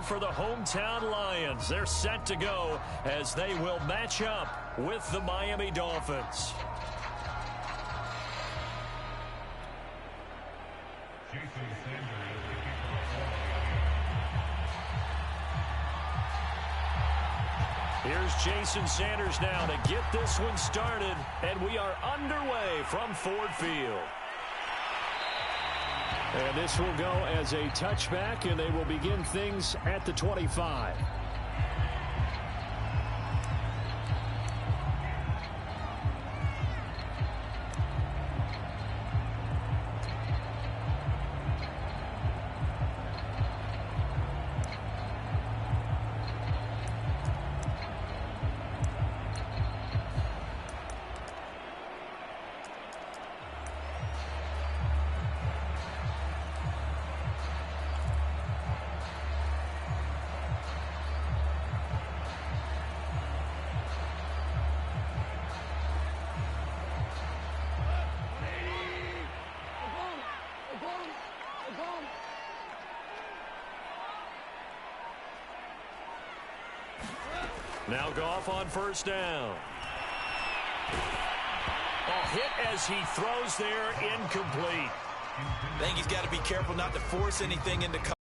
for the hometown Lions. They're set to go as they will match up with the Miami Dolphins. Here's Jason Sanders now to get this one started, and we are underway from Ford Field. And this will go as a touchback, and they will begin things at the 25. Now Goff on first down. A hit as he throws there, incomplete. I think he's got to be careful not to force anything into coverage.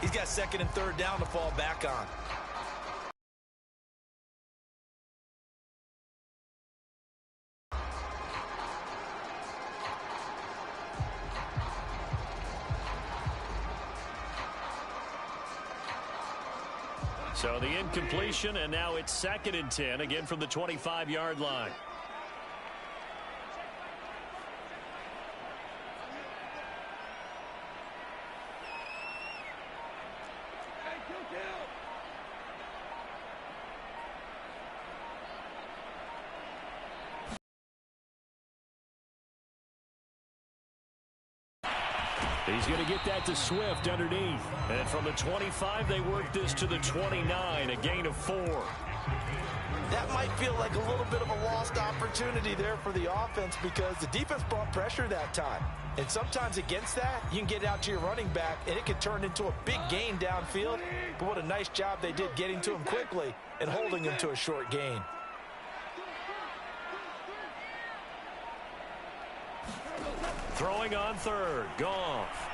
He's got second and third down to fall back on. So the incompletion, and now it's 2nd and 10, again from the 25-yard line. He's going to get that to Swift underneath. And from the 25, they work this to the 29, a gain of 4. That might feel like a little bit of a lost opportunity there for the offense because the defense brought pressure that time. And sometimes against that, you can get out to your running back, and it can turn into a big gain downfield. But what a nice job they did getting to him quickly and holding him to a short gain. Throwing on third, Goff.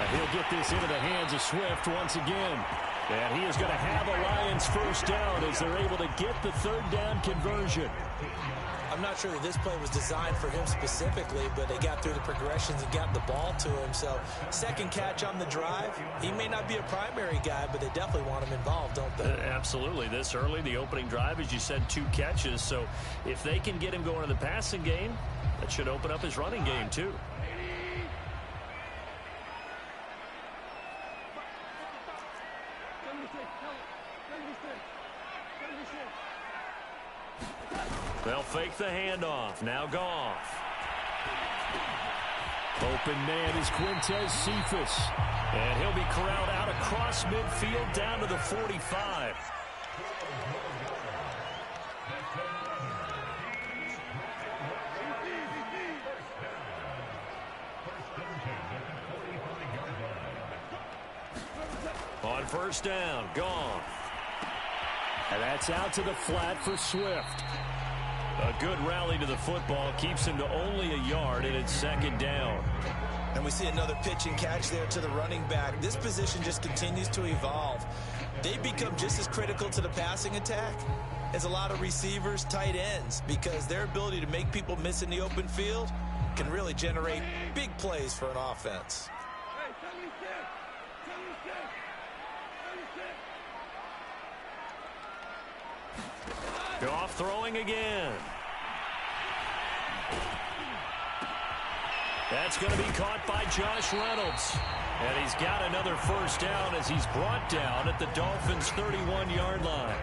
And he'll get this into the hands of Swift once again. And he is going to have a Lions first down as they're able to get the third down conversion. I'm not sure that this play was designed for him specifically, but they got through the progressions and got the ball to him. So second catch on the drive. He may not be a primary guy, but they definitely want him involved, don't they? Absolutely. This early, the opening drive, as you said, 2 catches. So if they can get him going in the passing game, that should open up his running game too. They'll fake the handoff. Now Goff. Open man is Quintez Cephas. And he'll be corralled out across midfield down to the 45. On first down, Goff. And that's out to the flat for Swift. A good rally to the football keeps him to only a yard, and it's 2nd down. And we see another pitch and catch there to the running back. This position just continues to evolve. They become just as critical to the passing attack as a lot of receivers, tight ends, because their ability to make people miss in the open field can really generate big plays for an offense. Goff throwing again. That's going to be caught by Josh Reynolds. And he's got another first down as he's brought down at the Dolphins' 31-yard line.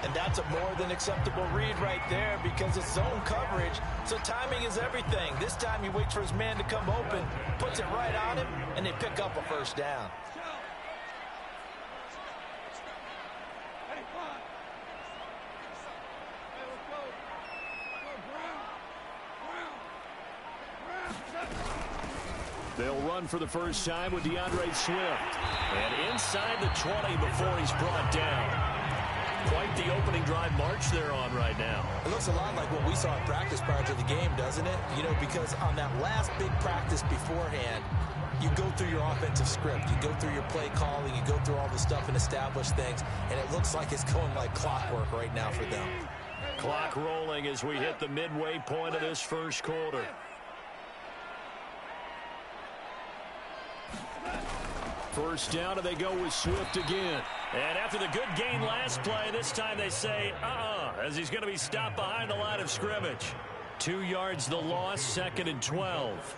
And that's a more than acceptable read right there because it's zone coverage, so timing is everything. This time he waits for his man to come open, puts it right on him, and they pick up a first down. They'll run for the first time with Swift. And inside the 20 before he's brought down. Quite the opening drive march they're on right now. It looks a lot like what we saw in practice prior to the game, doesn't it? You know, because on that last big practice beforehand, you go through your offensive script. You go through your play calling. You go through all the stuff and establish things. And it looks like it's going like clockwork right now for them. Clock rolling as we hit the midway point of this first quarter. First down, and they go with Swift again. And after the good gain last play, this time they say, as he's going to be stopped behind the line of scrimmage. 2 yards the loss, 2nd and 12.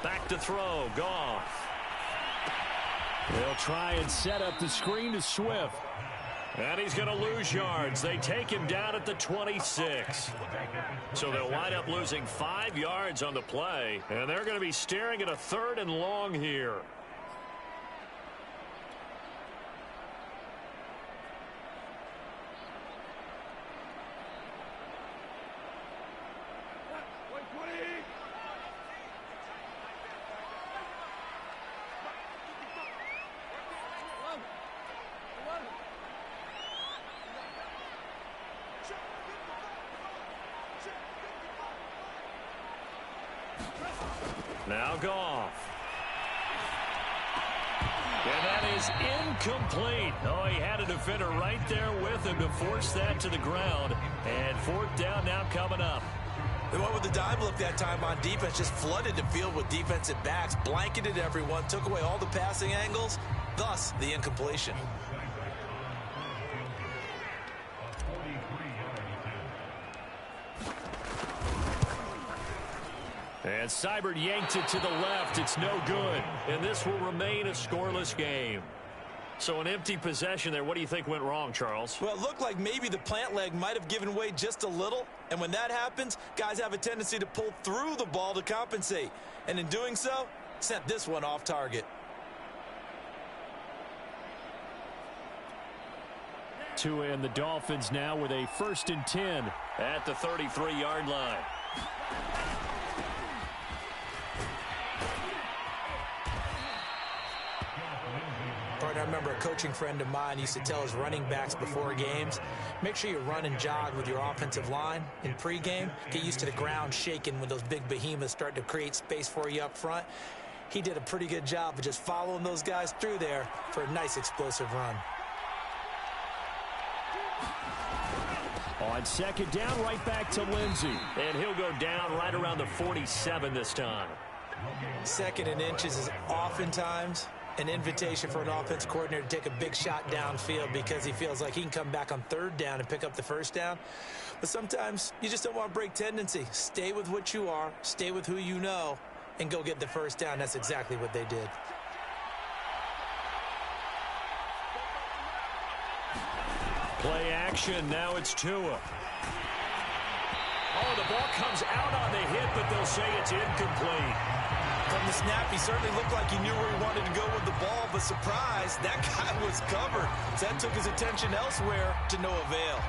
Back to throw, Goff. They'll try and set up the screen to Swift. And he's going to lose yards. They take him down at the 26. So they'll wind up losing 5 yards on the play. And they're going to be staring at a 3rd and long here. Now Goff. And that is incomplete. Oh, he had a defender right there with him to force that to the ground. And 4th down now coming up. They went with the dime look that time on defense, just flooded the field with defensive backs, blanketed everyone, took away all the passing angles, thus the incompletion. And Seibert yanked it to the left. It's no good. And this will remain a scoreless game. So an empty possession there. What do you think went wrong, Charles? Well, it looked like maybe the plant leg might have given way just a little. And when that happens, guys have a tendency to pull through the ball to compensate. And in doing so, sent this one off target. Tua and the Dolphins now with a 1st and 10 at the 33-yard line. I remember a coaching friend of mine used to tell his running backs before games, make sure you run and jog with your offensive line in pregame. Get used to the ground shaking when those big behemoths start to create space for you up front. He did a pretty good job of just following those guys through there for a nice explosive run. On 2nd down, right back to Lindsey. And he'll go down right around the 47 this time. 2nd and inches is oftentimes an invitation for an offense coordinator to take a big shot downfield because he feels like he can come back on 3rd down and pick up the 1st down. But sometimes you just don't want to break tendency. Stay with what you are, stay with who you know, and go get the 1st down. That's exactly what they did. Play action, now it's Tua. Oh, the ball comes out on the hit, but they'll say it's incomplete. From the snap, he certainly looked like he knew where he wanted to go with the ball, but surprise, that guy was covered. So that took his attention elsewhere to no avail.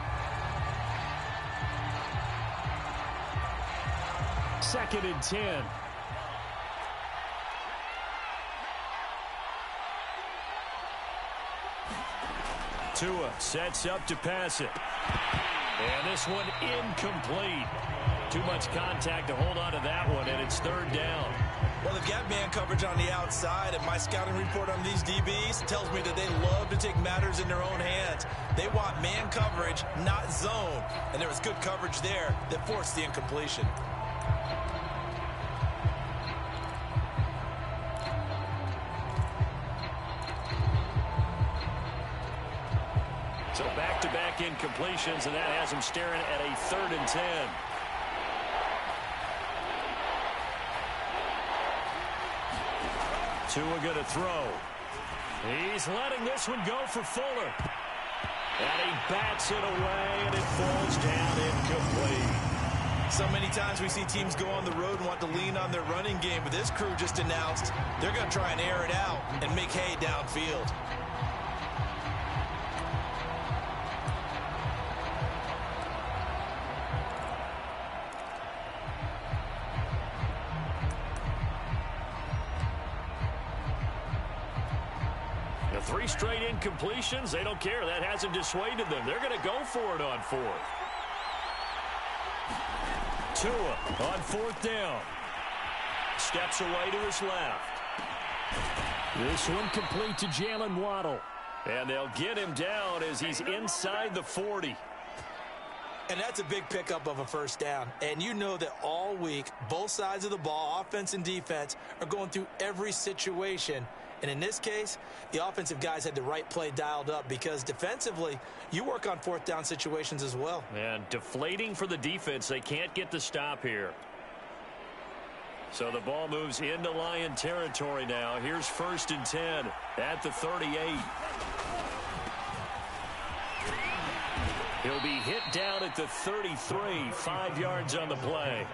2nd and 10. Tua sets up to pass it. And this one incomplete. Too much contact to hold on to that one, and it's 3rd down. Well, they've got man coverage on the outside, and my scouting report on these DBs tells me that they love to take matters in their own hands. They want man coverage, not zone. And there was good coverage there that forced the incompletion. So back-to-back incompletions, and that has him staring at a 3rd and 10. Tua going to throw. He's letting this one go for Fuller. And he bats it away, and it falls down incomplete. So many times we see teams go on the road and want to lean on their running game, but this crew just announced they're going to try and air it out and make hay downfield. The 3 straight incompletions, they don't care. That hasn't dissuaded them. They're going to go for it on 4th. Tua on 4th down. Steps away to his left. This one complete to Jalen Waddle. And they'll get him down as he's inside the 40. And that's a big pickup of a first down. And you know that all week, both sides of the ball, offense and defense, are going through every situation. And in this case, the offensive guys had the right play dialed up because defensively, you work on 4th down situations as well. And deflating for the defense. They can't get the stop here. So the ball moves into Lion territory now. Here's 1st and 10 at the 38. He'll be hit down at the 33, 5 yards on the play.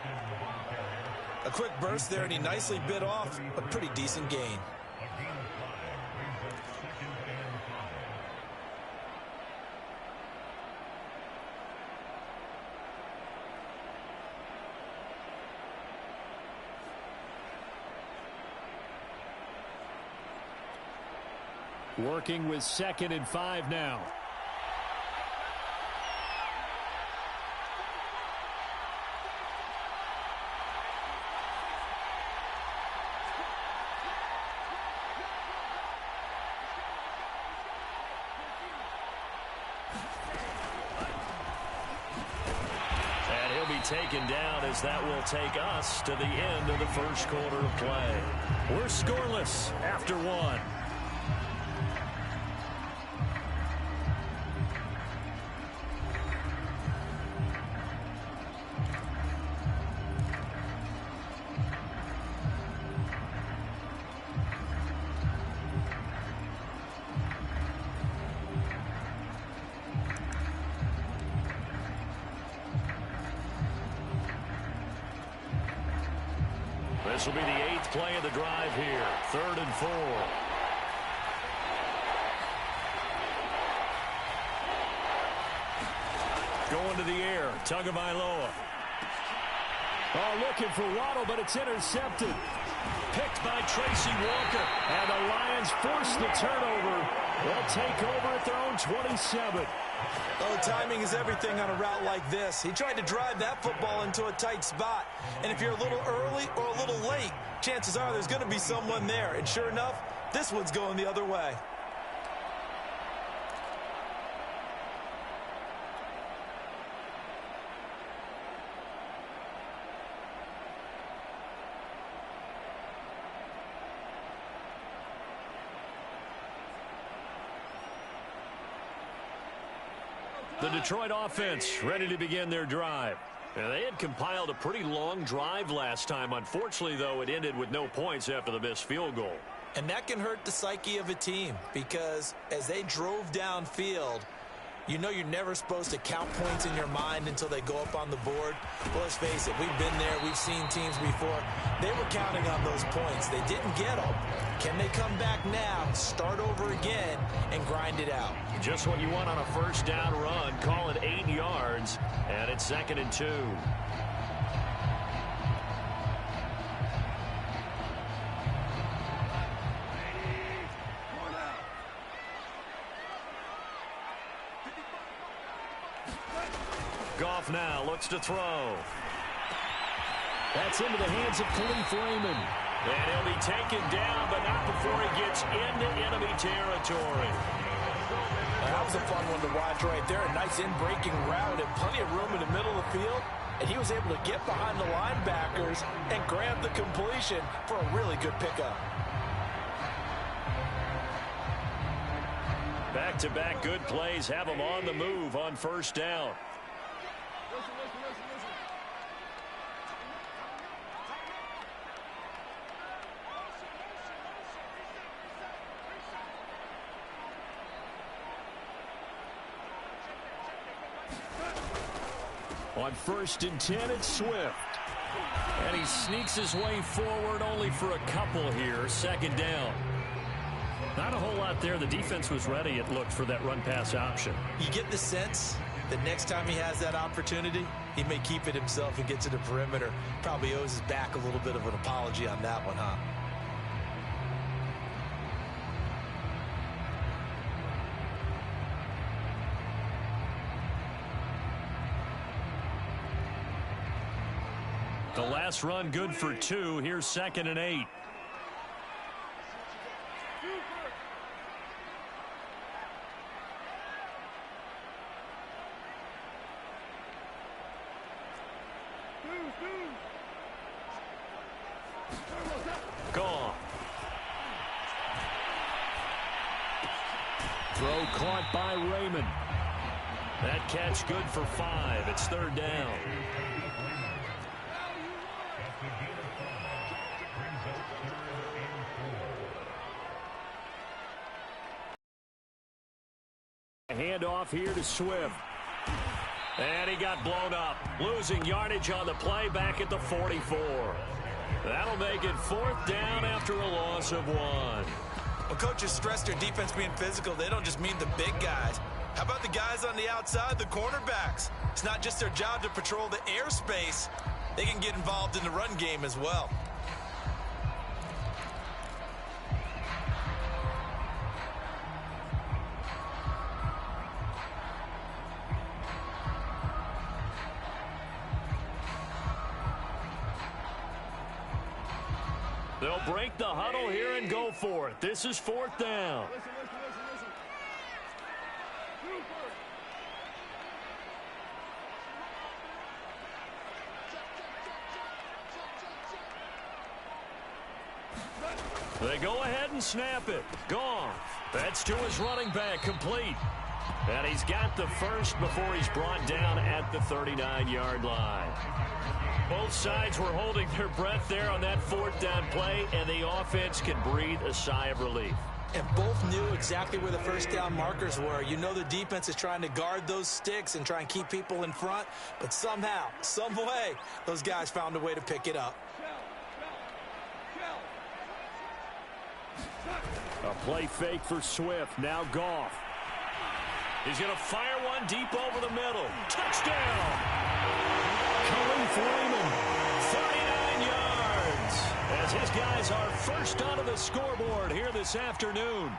A quick burst there, and he nicely bit off a pretty decent gain. Working with 2nd and 5 now. And he'll be taken down as that will take us to the end of the first quarter of play. We're scoreless after 1. This will be the 8th play of the drive here. 3rd and 4. Going to the air. Tagovailoa. Oh, looking for Waddle, but it's intercepted. Picked by Tracy Walker. And the Lions force the turnover. They'll take over at their own 27. Oh, timing is everything on a route like this. He tried to drive that football into a tight spot. And if you're a little early or a little late, chances are there's going to be someone there. And sure enough, this one's going the other way. The Detroit offense ready to begin their drive. Now, they had compiled a pretty long drive last time. Unfortunately, though, it ended with no points after the missed field goal. And that can hurt the psyche of a team because as they drove downfield, you know you're never supposed to count points in your mind until they go up on the board. Well, let's face it, we've been there. We've seen teams before. They were counting on those points. They didn't get them. Can they come back now, start over again, and grind it out? Just what you want on a first down run. Call it 8 yards, and it's 2nd and 2. Goff now looks to throw. That's into the hands of Khalif Raymond. And he'll be taken down, but not before he gets into enemy territory. That was a fun one to watch right there. A nice in-breaking route and plenty of room in the middle of the field. And he was able to get behind the linebackers and grab the completion for a really good pickup. Back-to-back good plays have him on the move on first down. On 1st and 10, it's Swift. And he sneaks his way forward only for a couple here. 2nd down. Not a whole lot there. The defense was ready, it looked, for that run-pass option. You get the sense that next time he has that opportunity, he may keep it himself and get to the perimeter. Probably owes his back a little bit of an apology on that one, huh? The last run good for 2. Here's 2nd and 8. Gone. Throw caught by Raymond. That catch good for 5. It's 3rd down. Handoff here to Swift. And he got blown up. Losing yardage on the play back at the 44. That'll make it 4th down after a loss of 1. Well, coaches stress their defense being physical. They don't just mean the big guys. How about the guys on the outside, the cornerbacks? It's not just their job to patrol the airspace. They can get involved in the run game as well. They'll break the huddle here and go for it. This is 4th down. They go ahead and snap it. Gone. That's to his running back, complete. And he's got the first before he's brought down at the 39-yard line. Both sides were holding their breath there on that 4th down play, and the offense can breathe a sigh of relief. And both knew exactly where the 1st down markers were. You know the defense is trying to guard those sticks and try and keep people in front, but somehow, some way, those guys found a way to pick it up. A play fake for Swift. Now Goff. He's going to fire one deep over the middle. Touchdown! Khalif Raymond, 39 yards. As his guys are first onto the scoreboard here this afternoon.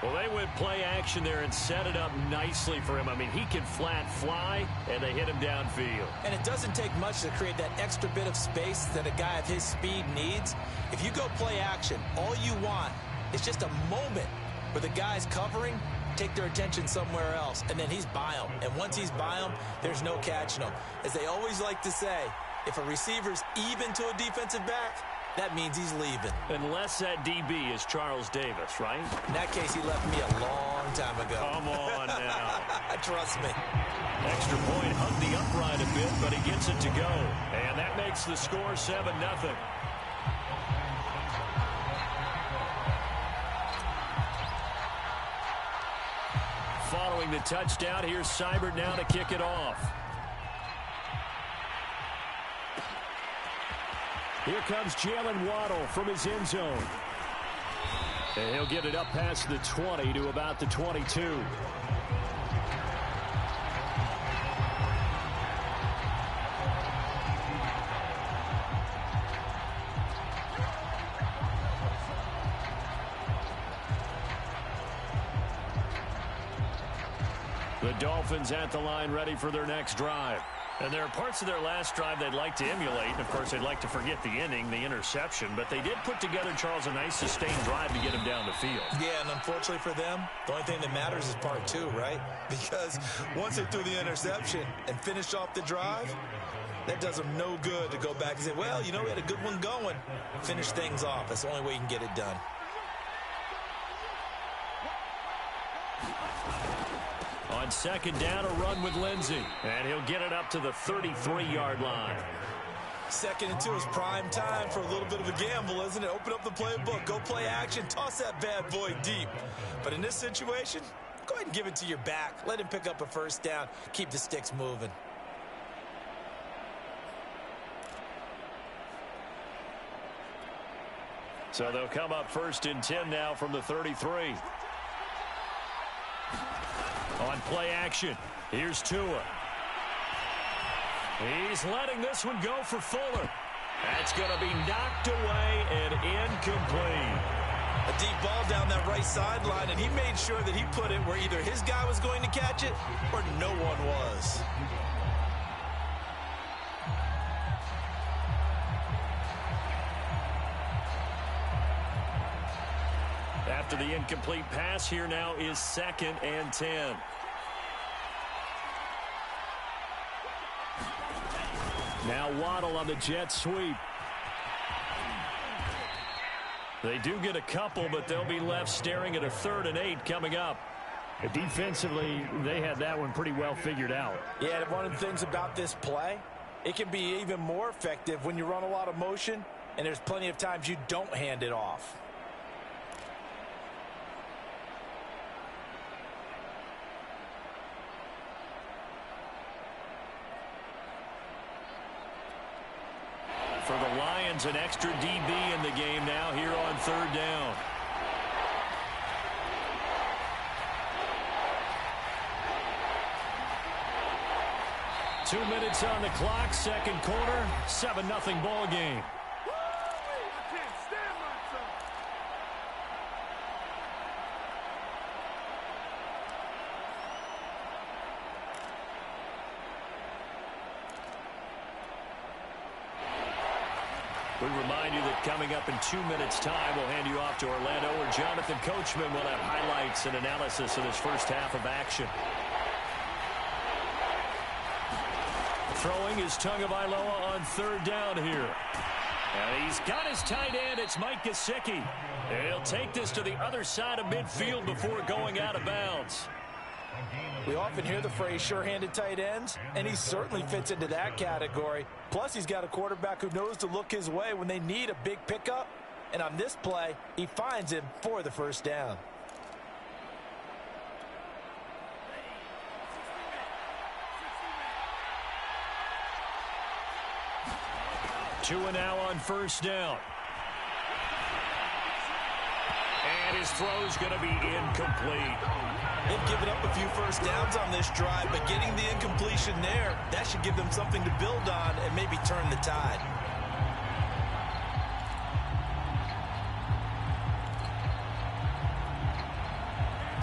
Well, they went play action there and set it up nicely for him. I mean, he can flat fly, and they hit him downfield. And it doesn't take much to create that extra bit of space that a guy of his speed needs. If you go play action, all you want is just a moment where the guy's covering, take their attention somewhere else, and then he's by him. And once he's by him, there's no catching him. As they always like to say, if a receiver's even to a defensive back, that means he's leaving. Unless that DB is Charles Davis, right? In that case, he left me a long time ago. Come on now. Trust me. Extra point, hugged the upright a bit, but he gets it to go. And that makes the score 7-0. Following the touchdown, here's Seibert now to kick it off. Here comes Jalen Waddle from his end zone. And he'll get it up past the 20 to about the 22. The Dolphins at the line ready for their next drive. And there are parts of their last drive they'd like to emulate. And, of course, they'd like to forget the inning, the interception. But they did put together, Charles, a nice sustained drive to get him down the field. Yeah, and unfortunately for them, the only thing that matters is part 2, right? Because once they threw the interception and finished off the drive, that does them no good to go back and say, well, you know, we had a good one going. Finish things off. That's the only way you can get it done. On second down, a run with Lindsey. And he'll get it up to the 33-yard line. 2nd and 2 is prime time for a little bit of a gamble, isn't it? Open up the playbook, go play action, toss that bad boy deep. But in this situation, go ahead and give it to your back. Let him pick up a 1st down. Keep the sticks moving. So they'll come up 1st and 10 now from the 33. On play action, here's Tua. He's letting this one go for Fuller. That's going to be knocked away and incomplete. A deep ball down that right sideline, and he made sure that he put it where either his guy was going to catch it or no one was. After the incomplete pass, here now is 2nd and 10. Now Waddle on the jet sweep. They do get a couple, but they'll be left staring at a 3rd and 8 coming up. Defensively, they had that one pretty well figured out. Yeah, and one of the things about this play, it can be even more effective when you run a lot of motion, and there's plenty of times you don't hand it off. For the Lions, an extra DB in the game now here on 3rd down. Two minutes on the clock, 2nd quarter, 7-0 ball game. We remind you that coming up in 2 minutes' time, we'll hand you off to Orlando, where Jonathan Coachman will have highlights and analysis of this first half of action. Throwing is Tagovailoa on 3rd down here. And he's got his tight end. It's Mike Gesicki. And he'll take this to the other side of midfield before going out of bounds. We often hear the phrase sure-handed tight ends, and he certainly fits into that category. Plus, he's got a quarterback who knows to look his way when they need a big pickup. And on this play, he finds him for the 1st down. Tua now on 1st down. And his throw's going to be incomplete. They've given up a few 1st downs on this drive, but getting the incompletion there, that should give them something to build on and maybe turn the tide.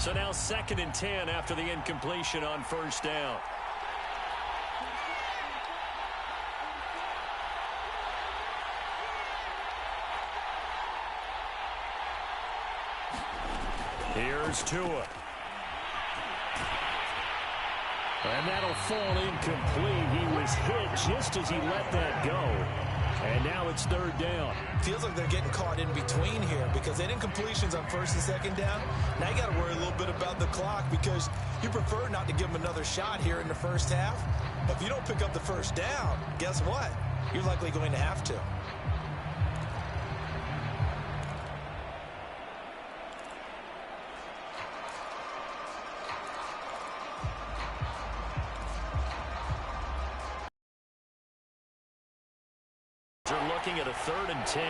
So now 2nd and 10 after the incompletion on 1st down. Here's Tua. And that'll fall incomplete. He was hit just as he let that go. And now it's 3rd down. Feels like they're getting caught in between here because they didn't completions on 1st and 2nd down. Now you got to worry a little bit about the clock because you prefer not to give them another shot here in the 1st half. But if you don't pick up the 1st down, guess what? You're likely going to have to. They're looking at a 3rd and 10.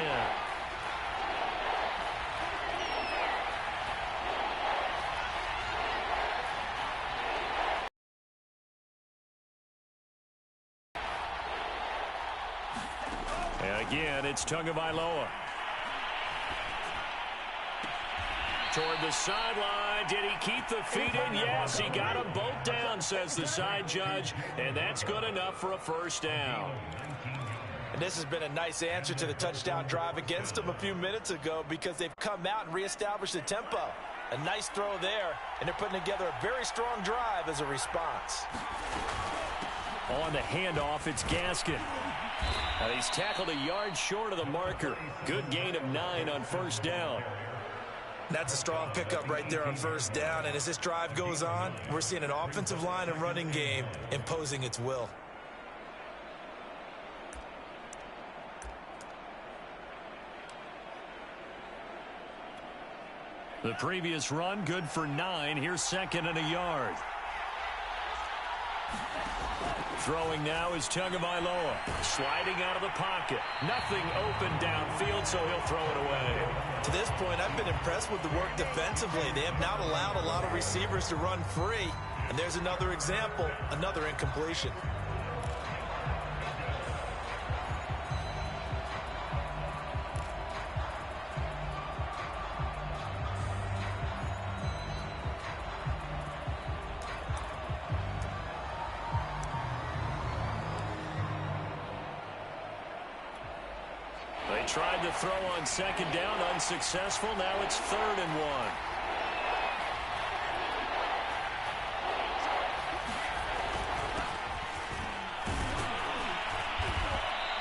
And again, it's Tagovailoa. Toward the sideline. Did he keep the feet in? Yes, he got them both down, says the side judge. And that's good enough for a 1st down. And this has been a nice answer to the touchdown drive against them a few minutes ago because they've come out and reestablished the tempo. A nice throw there, and they're putting together a very strong drive as a response. On the handoff, it's Gaskin. He's tackled a yard short of the marker. Good gain of 9 on 1st down. That's a strong pickup right there on 1st down, and as this drive goes on, we're seeing an offensive line and running game imposing its will. The previous run, good for 9. Here's 2nd and a yard. Throwing now is Tagovailoa. Sliding out of the pocket. Nothing open downfield, so he'll throw it away. To this point, I've been impressed with the work defensively. They have not allowed a lot of receivers to run free. And there's another example, another incompletion. They tried to throw on second down, unsuccessful. Now it's 3rd and 1.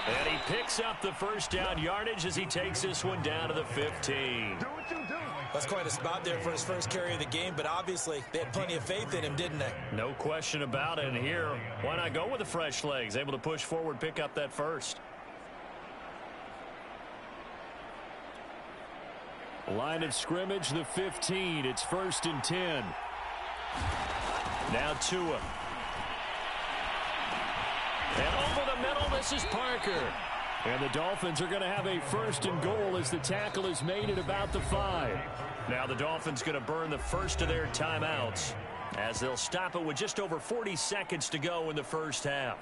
And he picks up the first down yardage as he takes this one down to the 15. That's quite a spot there for his first carry of the game, but obviously they had plenty of faith in him, didn't they? No question about it. And here, why not go with the fresh legs? Able to push forward, pick up that first. Line of scrimmage, the 15. It's 1st and 10. Now Tua. And over the middle, this is Parker. And the Dolphins are going to have a 1st and goal as the tackle is made at about the 5. Now the Dolphins going to burn the first of their timeouts as they'll stop it with just over 40 seconds to go in the first half.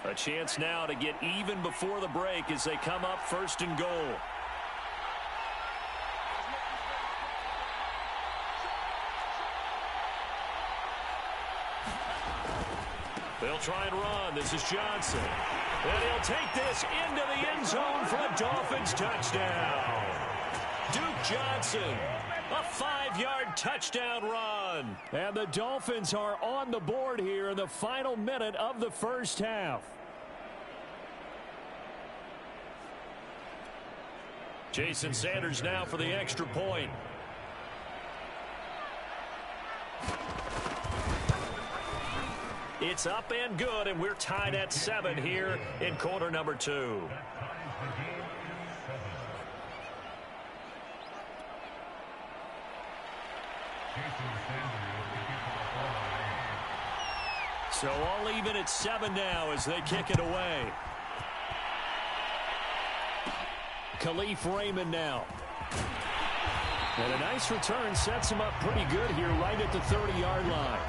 A chance now to get even before the break as they come up 1st and goal. They'll try and run. This is Johnson. And he'll take this into the end zone for a Dolphins touchdown. Duke Johnson, a 5-yard touchdown run. And the Dolphins are on the board here in the final minute of the first half. Jason Sanders now for the extra point. It's up and good, and we're tied at 7 here in quarter number 2. So all even at 7 now as they kick it away. Khalif Raymond now. And a nice return sets him up pretty good here right at the 30-yard line.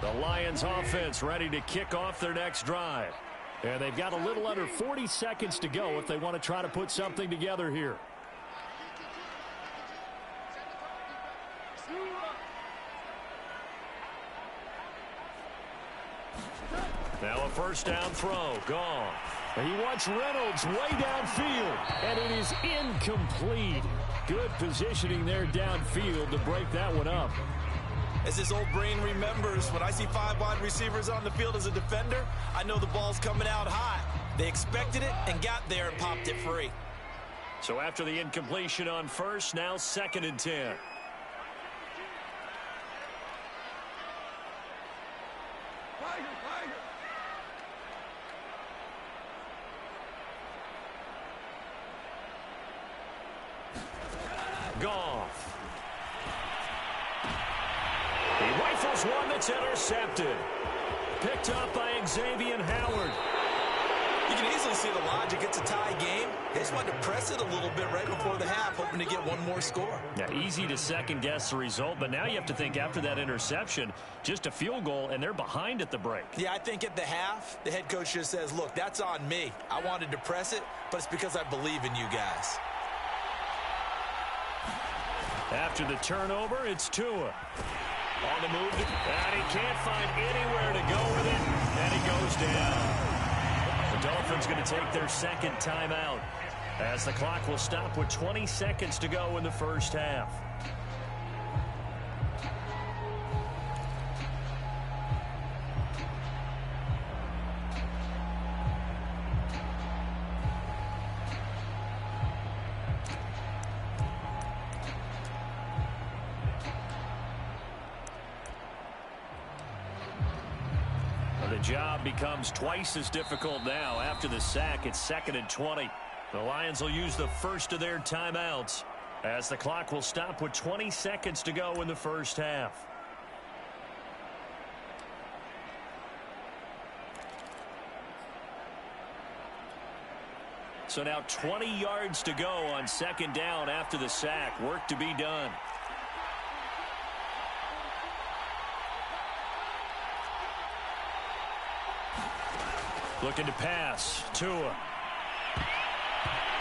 The Lions offense ready to kick off their next drive. And they've got a little under 40 seconds to go if they want to try to put something together here. Now a first down throw, gone. And he wants Reynolds way downfield, and it is incomplete. Good positioning there downfield to break that one up. As his old brain remembers, when I see 5 wide receivers on the field as a defender, I know the ball's coming out high. They expected it and got there and popped it free. So after the incompletion on first, now 2nd and 10. Goff. He rifles one that's intercepted. Picked up by Xavier Howard. You can easily see the logic. It's a tie game. They just wanted to press it a little bit right before the half, hoping to get one more score. Yeah, easy to second-guess the result, but now you have to think after that interception, just a field goal, and they're behind at the break. Yeah, I think at the half, the head coach just says, look, that's on me. I wanted to press it, but it's because I believe in you guys. After the turnover, it's Tua. On the move, and he can't find anywhere to go with it, and he goes down. The Dolphins going to take their 2nd timeout as the clock will stop with 20 seconds to go in the first half. job becomes twice as difficult now. After the sack, it's 2nd and 20. The Lions will use the first of their timeouts as the clock will stop with 20 seconds to go in the first half. So now 20 yards to go on 2nd down after the sack. Work to be done. Looking to pass. Tua.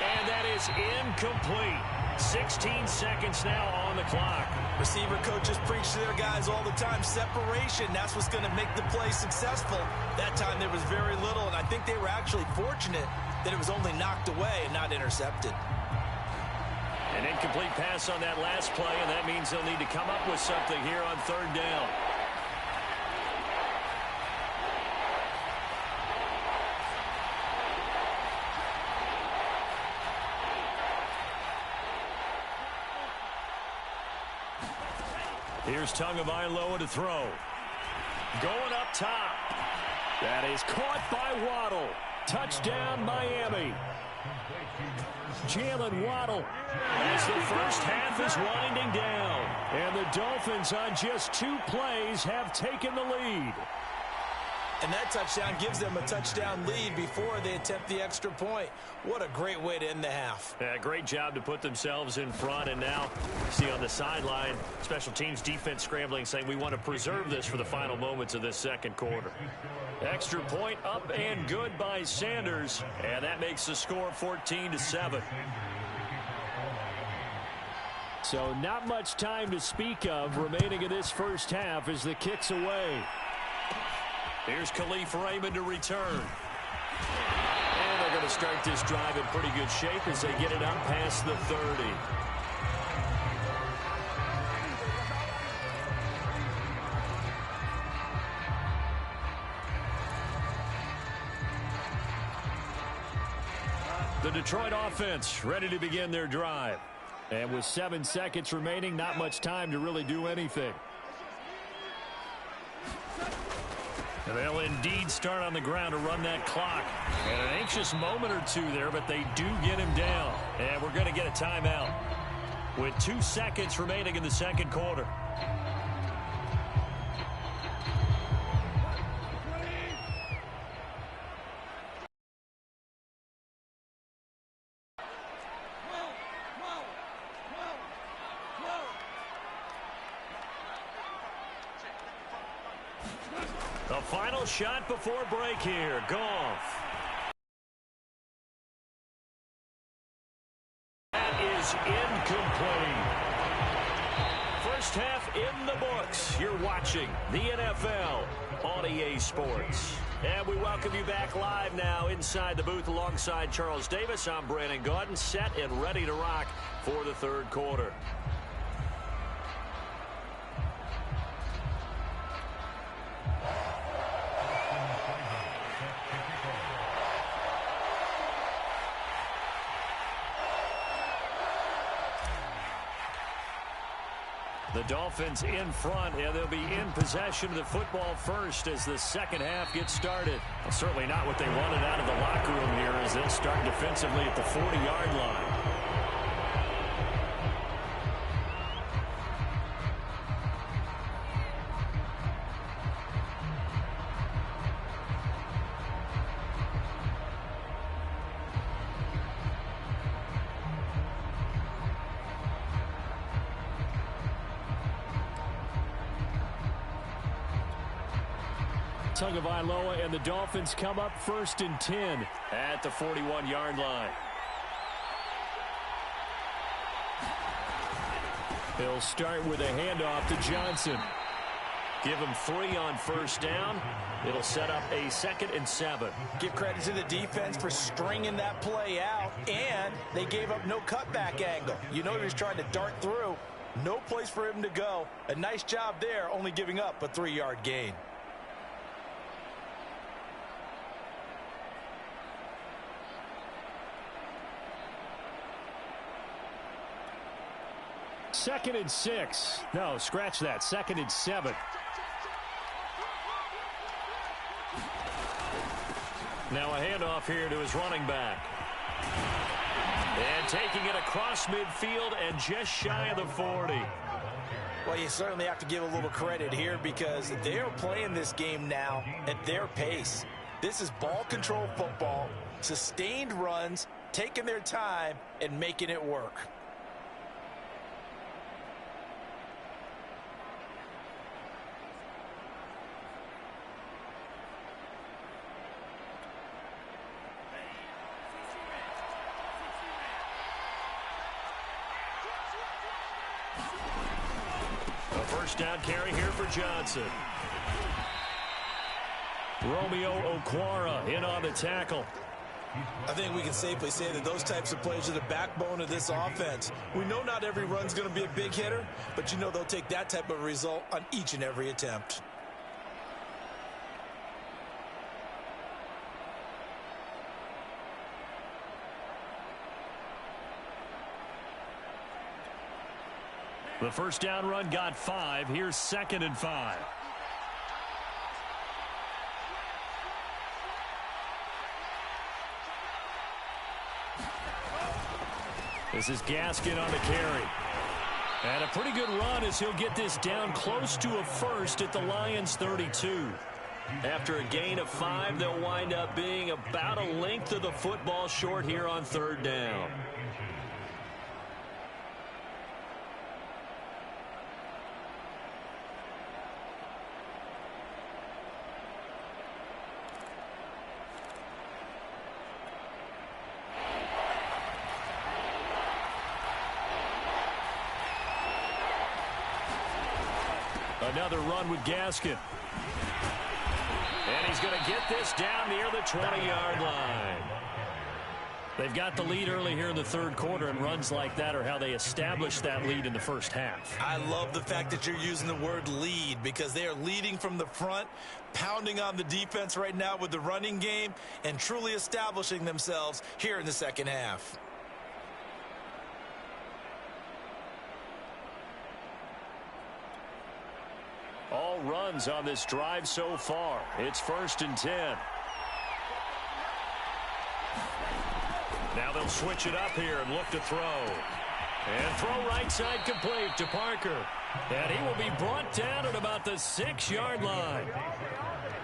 And that is incomplete. 16 seconds now on the clock. Receiver coaches preach to their guys all the time. Separation, that's what's going to make the play successful. That time there was very little, and I think they were actually fortunate that it was only knocked away and not intercepted. An incomplete pass on that last play, and that means they'll need to come up with something here on 3rd down. Here's Tagovailoa to throw. Going up top. That is caught by Waddle. Touchdown, Miami. Jalen Waddle as the first half is winding down. And the Dolphins on just 2 plays have taken the lead. And that touchdown gives them a touchdown lead before they attempt the extra point. What a great way to end the half. Yeah, great job to put themselves in front. And now, see on the sideline, special teams defense scrambling, saying we want to preserve this for the final moments of this 2nd quarter. Extra point up and good by Sanders. And that makes the score 14-7. So not much time to speak of remaining in this first half as the kick's away. Here's Khalif Raymond to return. And they're going to start this drive in pretty good shape as they get it up past the 30. The Detroit offense ready to begin their drive. And with 7 seconds remaining, not much time to really do anything. They'll indeed start on the ground to run that clock. And an anxious moment or two there, but they do get him down. And we're going to get a timeout with 2 seconds remaining in the 2nd quarter. The final shot before break here. Goff. That is incomplete. First half in the books. You're watching the NFL on EA Sports. And we welcome you back live now inside the booth alongside Charles Davis. I'm Brandon Gaudin, set and ready to rock for the 3rd quarter. The Dolphins in front, and they'll be in possession of the football first as the 2nd half gets started. Well, certainly not what they wanted out of the locker room here as they'll start defensively at the 40-yard line. Tagovailoa and the Dolphins come up 1st and 10 at the 41-yard line. He'll start with a handoff to Johnson. Give him 3 on 1st down. It'll set up a 2nd and 7. Give credit to the defense for stringing that play out, and they gave up no cutback angle. You know he was trying to dart through. No place for him to go. A nice job there, only giving up a 3-yard gain. Second and 6. No, scratch that. 2nd and 7. Now a handoff here to his running back. And taking it across midfield and just shy of the 40. Well, you certainly have to give a little credit here because they are playing this game now at their pace. This is ball control football, sustained runs, taking their time and making it work. A first down carry here for Johnson. Romeo Okwara in on the tackle. I think we can safely say that those types of plays are the backbone of this offense. We know not every run's going to be a big hitter, but you know they'll take that type of result on each and every attempt. The first down run got 5. Here's 2nd and 5. This is Gaskin on the carry. And a pretty good run as he'll get this down close to a first at the Lions' 32. After a gain of 5, they'll wind up being about a length of the football short here on 3rd down. Another run with Gaskin. And he's going to get this down near the 20-yard line. They've got the lead early here in the 3rd quarter, and runs like that are how they establish that lead in the first half. I love the fact that you're using the word lead because they are leading from the front, pounding on the defense right now with the running game, and truly establishing themselves here in the second half. All runs on this drive so far. It's 1st and 10. Now they'll switch it up here and look to throw. And throw right side complete to Parker. And he will be brought down at about the 6-yard line.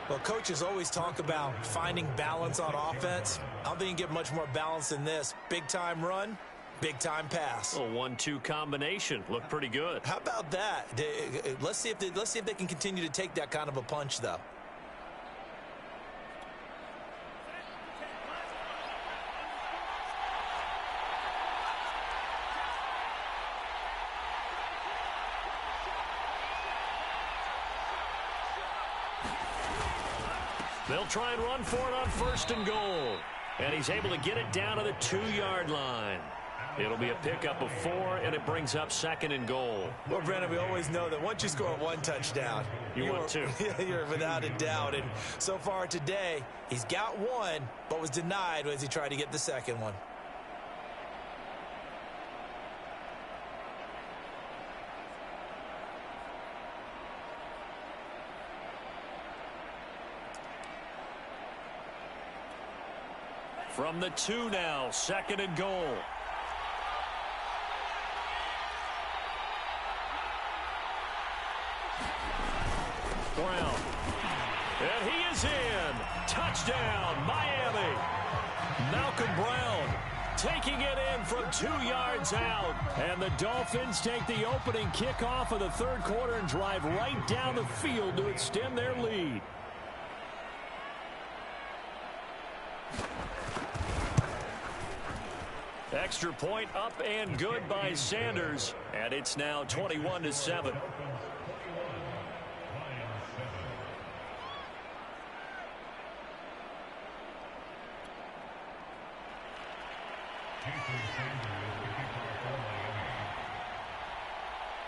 Well, coaches always talk about finding balance on offense. I don't think you can get much more balance than this. Big-time run, big-time pass. A 1-2 combination. Looked pretty good. How about that? Let's see if they can continue to take that kind of a punch, though. They'll try and run for it on 1st and goal. And he's able to get it down to the 2-yard line. It'll be a pickup of 4, and it brings up 2nd and goal. Well, Brandon, we always know that once you score 1 touchdown, you want 2. You're without a doubt. And so far today, he's got 1, but was denied as he tried to get the 2nd one. From the 2 now, 2nd and goal. Brown. And he is in. Touchdown, Miami. Malcolm Brown taking it in from 2 yards out. And the Dolphins take the opening kickoff of the 3rd quarter and drive right down the field to extend their lead. Extra point up and good by Sanders. And it's now 21-7.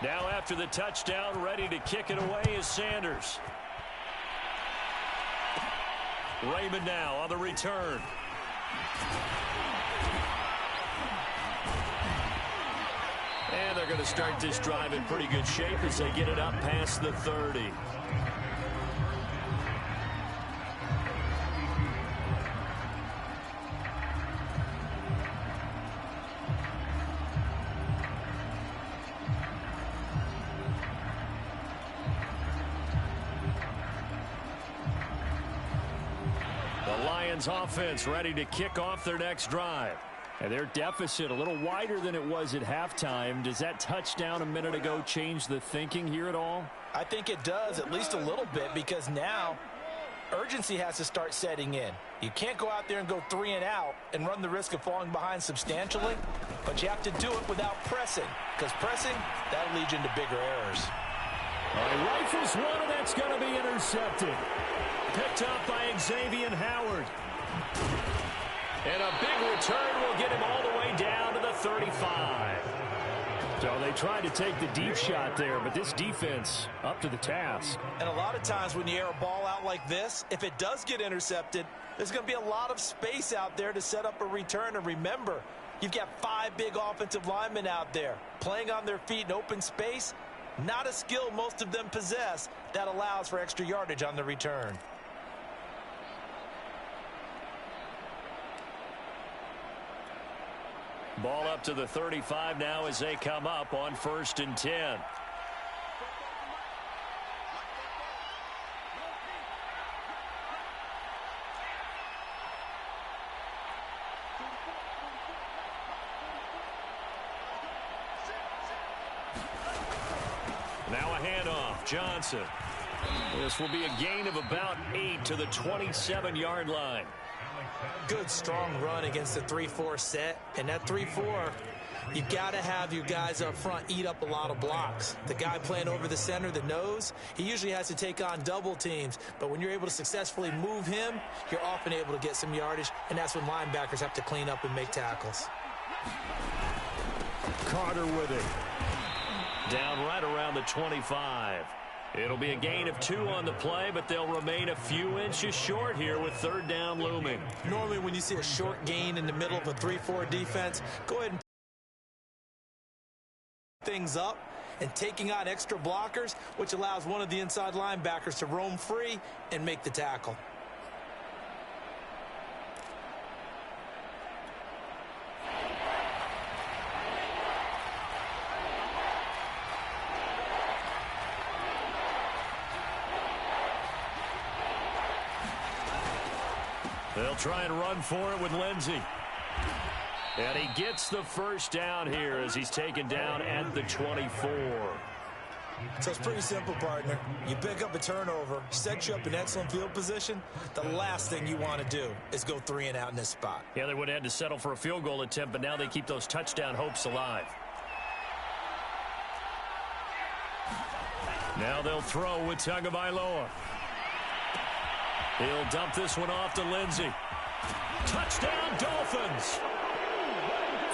Now after the touchdown, ready to kick it away is Sanders. Raymond now on the return. And they're going to start this drive in pretty good shape as they get it up past the 30. Lions offense ready to kick off their next drive. And their deficit a little wider than it was at halftime. Does that touchdown a minute ago change the thinking here at all? I think it does, at least a little bit, because now urgency has to start setting in. You can't go out there and go 3 and out and run the risk of falling behind substantially, but you have to do it without pressing, because pressing, that'll lead you into bigger errors. Rifles one, and that's going to be intercepted. Picked up by Xavier Howard. And a big return will get him all the way down to the 35. So they tried to take the deep shot there, but this defense up to the task. And a lot of times when you air a ball out like this, if it does get intercepted, there's going to be a lot of space out there to set up a return. And remember, you've got 5 big offensive linemen out there playing on their feet in open space. Not a skill most of them possess that allows for extra yardage on the return. Ball up to the 35 now as they come up on 1st and 10. Now a handoff. Johnson. This will be a gain of about 8 to the 27-yard line. Good, strong run against the 3-4 set. And that 3-4, you've got to have your guys up front eat up a lot of blocks. The guy playing over the center, the nose, he usually has to take on double teams. But when you're able to successfully move him, you're often able to get some yardage. And that's when linebackers have to clean up and make tackles. Carter with it. Down right around the 25. It'll be a gain of 2 on the play, but they'll remain a few inches short here with 3rd down looming. Normally when you see a short gain in the middle of a 3-4 defense, go ahead and things up and taking on extra blockers, which allows one of the inside linebackers to roam free and make the tackle. They'll try and run for it with Lindsey. And he gets the 1st down here as he's taken down at the 24. So it's pretty simple, partner. You pick up a turnover, set you up in excellent field position. The last thing you want to do is go 3 and out in this spot. Yeah, they would have had to settle for a field goal attempt, but now they keep those touchdown hopes alive. Now they'll throw with Tagovailoa. He'll dump this one off to Lindsey. Touchdown, Dolphins.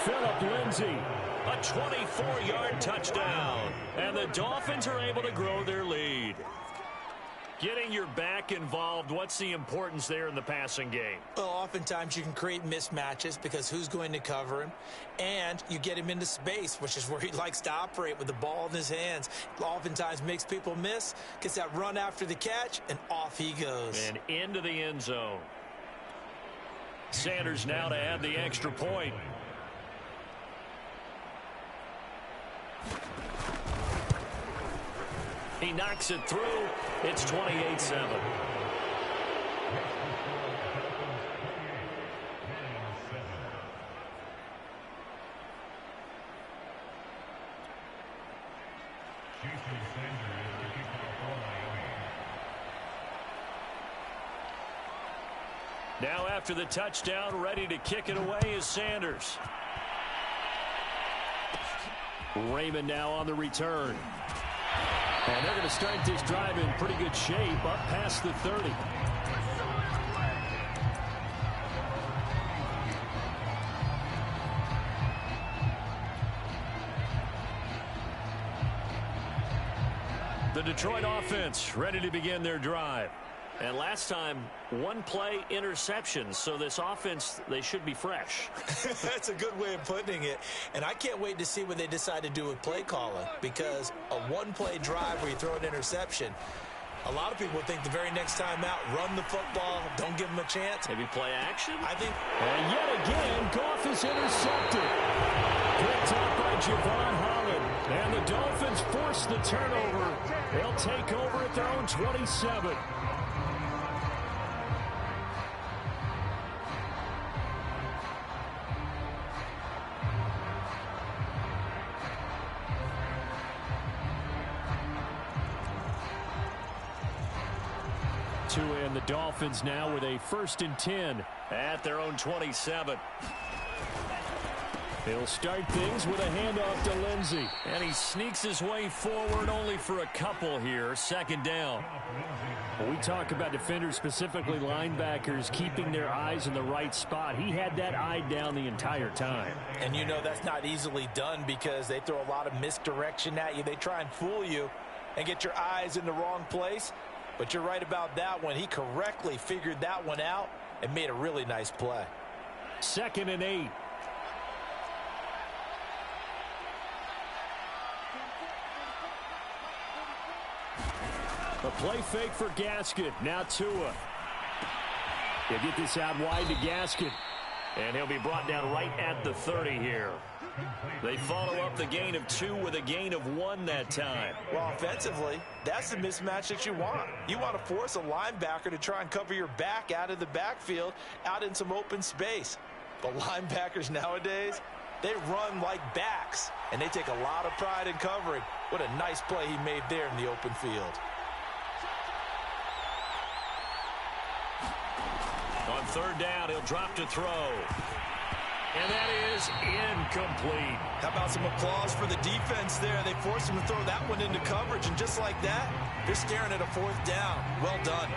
Phillip Lindsey, a 24-yard touchdown. And the Dolphins are able to grow their lead. Getting your back involved, what's the importance there in the passing game? Well, oftentimes you can create mismatches because who's going to cover him? And you get him into space, which is where he likes to operate with the ball in his hands. Oftentimes makes people miss, gets that run after the catch, and off he goes. And into the end zone. Sanders now to add the extra point. He knocks it through. It's 28-7. Now after the touchdown, ready to kick it away is Sanders. Raymond now on the return. And they're going to start this drive in pretty good shape up past the 30. The Detroit offense ready to begin their drive. And last time, 1-play interception. So this offense, they should be fresh. That's a good way of putting it. And I can't wait to see what they decide to do with play calling. Because a 1-play drive where you throw an interception, a lot of people think the very next time out, run the football, don't give them a chance. Maybe play action? I think. And yet again, Goff is intercepted. Picked up by Javon Holland. And the Dolphins force the turnover. They'll take over at their own 27. Tua and the Dolphins now with a 1st and 10 at their own 27. He'll start things with a handoff to Lindsey. And he sneaks his way forward only for a couple here. 2nd down. When we talk about defenders, specifically linebackers, keeping their eyes in the right spot, he had that eye down the entire time. And you know that's not easily done because they throw a lot of misdirection at you. They try and fool you and get your eyes in the wrong place. But you're right about that one. He correctly figured that one out and made a really nice play. 2nd and 8. A play fake for Gaskin. Now Tua. He'll get this out wide to Gaskin. And he'll be brought down right at the 30 here. They follow up the gain of 2 with a gain of 1 that time. Well, offensively, that's the mismatch that you want. You want to force a linebacker to try and cover your back out of the backfield, out in some open space. But linebackers nowadays, they run like backs, and they take a lot of pride in covering. What a nice play he made there in the open field. On 3rd down, he'll drop to throw. And that is incomplete. How about some applause for the defense there? They forced him to throw that one into coverage, and just like that, they're staring at a 4th down. Well done.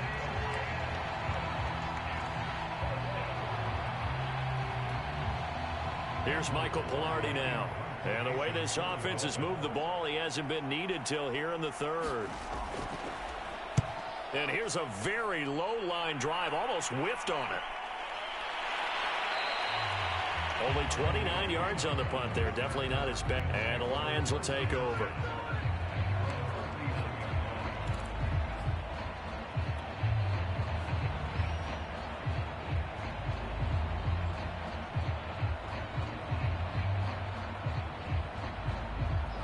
Here's Michael Pilardi now. And the way this offense has moved the ball, he hasn't been needed till here in the 3rd. And here's a very low-line drive, almost whiffed on it. Only 29 yards on the punt there. Definitely not as bad. And the Lions will take over.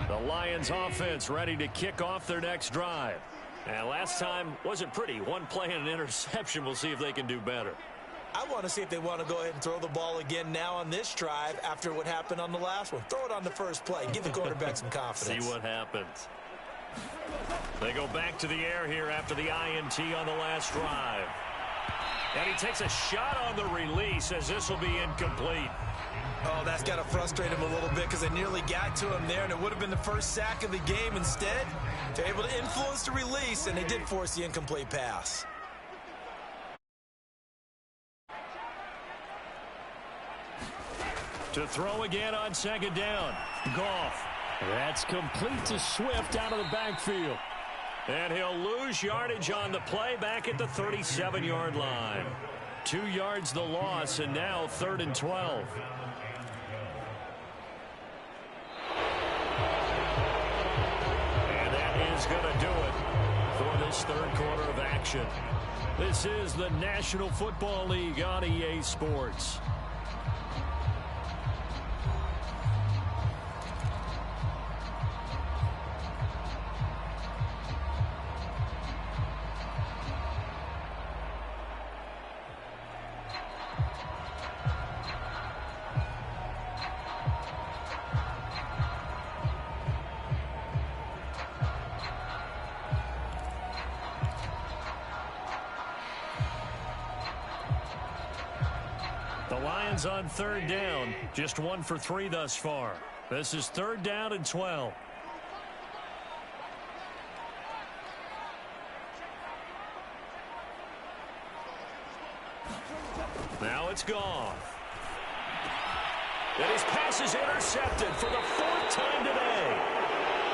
The Lions offense ready to kick off their next drive. And last time wasn't pretty. 1 play and an interception. We'll see if they can do better. I want to see if they want to go ahead and throw the ball again now on this drive after what happened on the last one. Throw it on the first play. Give the quarterback some confidence. See what happens. They go back to the air here after the INT on the last drive. And he takes a shot on the release as this will be incomplete. Oh, that's got to frustrate him a little bit because they nearly got to him there, and it would have been the first sack of the game. Instead, they're able to influence the release, and they did force the incomplete pass. To throw again on 2nd down. Goff. That's complete to Swift out of the backfield. And he'll lose yardage on the play back at the 37-yard line. 2 yards the loss, and now 3rd and 12. And that is going to do it for this 3rd quarter of action. This is the National Football League on EA Sports. Lions on 3rd down. Just 1 for 3 thus far. This is 3rd down and 12. Now it's gone. And his pass is intercepted for the 4th time today.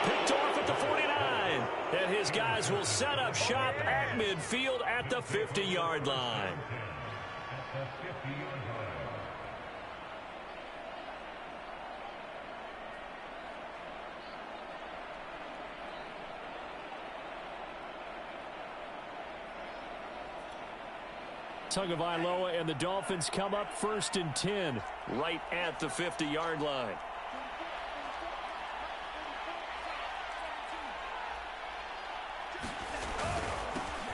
Picked off at the 49. And his guys will set up shop at midfield at the 50-yard line. Tagovailoa and the Dolphins come up 1st and 10. Right at the 50-yard line.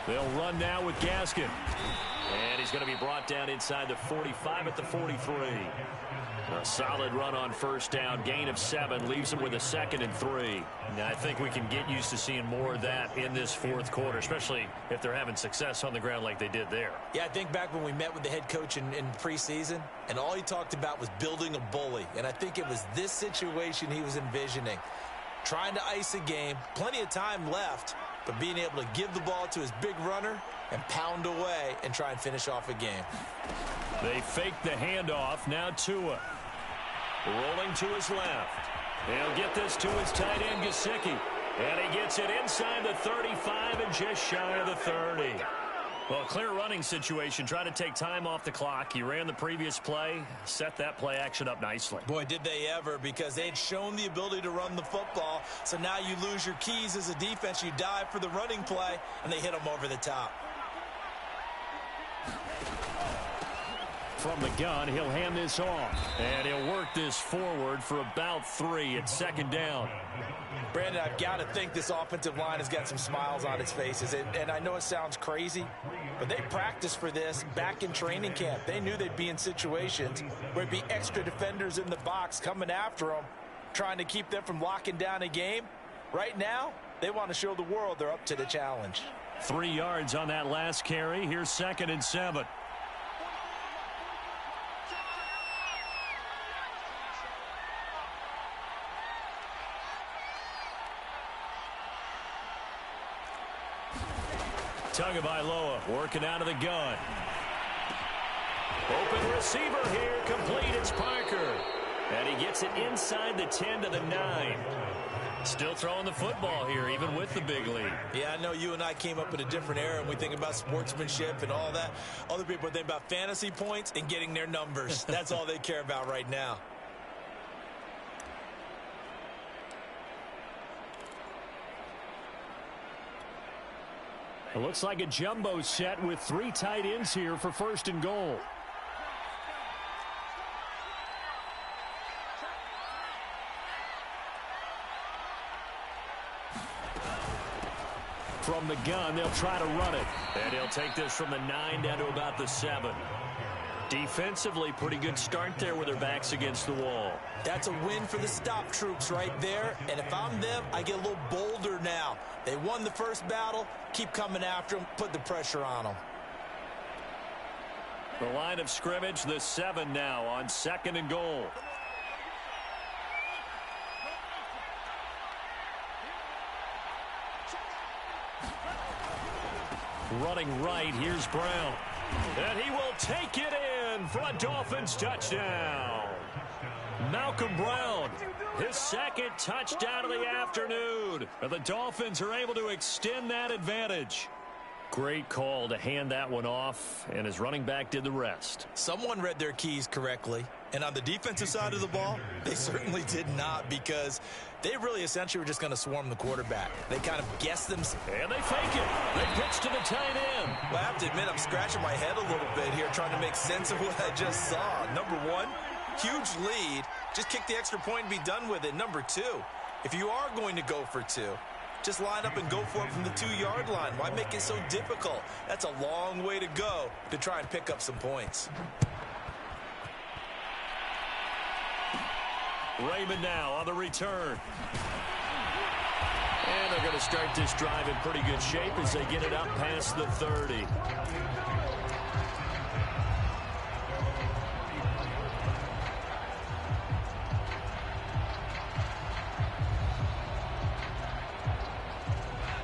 They'll run now with Gaskin. And he's going to be brought down inside the 45 at the 43. A solid run on first down. Gain of 7 leaves him with a 2nd and 3. Now, I think we can get used to seeing more of that in this fourth quarter, especially if they're having success on the ground like they did there. Yeah, I think back when we met with the head coach in preseason, and all he talked about was building a bully. And I think it was this situation he was envisioning. Trying to ice a game, plenty of time left, but being able to give the ball to his big runner and pound away and try and finish off a game. They fake the handoff. Now Tua. Rolling to his left. He'll get this to his tight end, Gesicki. And he gets it inside the 35 and just shy of the 30. Well, clear running situation. Trying to take time off the clock. He ran the previous play, set that play action up nicely. Boy, did they ever, because they'd shown the ability to run the football. So now you lose your keys as a defense. You dive for the running play, and they hit them over the top. From the gun, he'll hand this off. And he'll work this forward for about 3 at 2nd down. Brandon, I've got to think this offensive line has got some smiles on its faces. And I know it sounds crazy, but they practiced for this back in training camp. They knew they'd be in situations where there'd be extra defenders in the box coming after them, trying to keep them from locking down a game. Right now, they want to show the world they're up to the challenge. 3 yards on that last carry. Here's 2nd and 7. Tagovailoa working out of the gun. Open receiver here, complete. It's Parker. And he gets it inside the 10 to the 9. Still throwing the football here, even with the big lead. Yeah, I know you and I came up in a different era, and we think about sportsmanship and all that. Other people think about fantasy points and getting their numbers. That's all they care about right now. It looks like a jumbo set with 3 tight ends here for 1st and goal. From the gun, they'll try to run it. And he'll take this from the 9 down to about the 7. Defensively, pretty good start there with their backs against the wall. That's a win for the stop troops right there. And if I'm them, I get a little bolder now. They won the first battle. Keep coming after them. Put the pressure on them. The line of scrimmage, the 7 now on 2nd and goal. Running right, here's Brown. And he will take it in for a Dolphins touchdown. Malcolm Brown, his 2nd touchdown of the afternoon. And the Dolphins are able to extend that advantage. Great call to hand that one off, and his running back did the rest. Someone read their keys correctly. And on the defensive side of the ball, they certainly did not, because they really essentially were just going to swarm the quarterback. They kind of guessed them. And they fake it. They pitch to the tight end. Well, I have to admit, I'm scratching my head a little bit here trying to make sense of what I just saw. Number 1, huge lead. Just kick the extra point and be done with it. Number 2, if you are going to go for 2, just line up and go for it from the 2-yard line. Why make it so difficult? That's a long way to go to try and pick up some points. Raymond now on the return. And they're going to start this drive in pretty good shape as they get it up past the 30.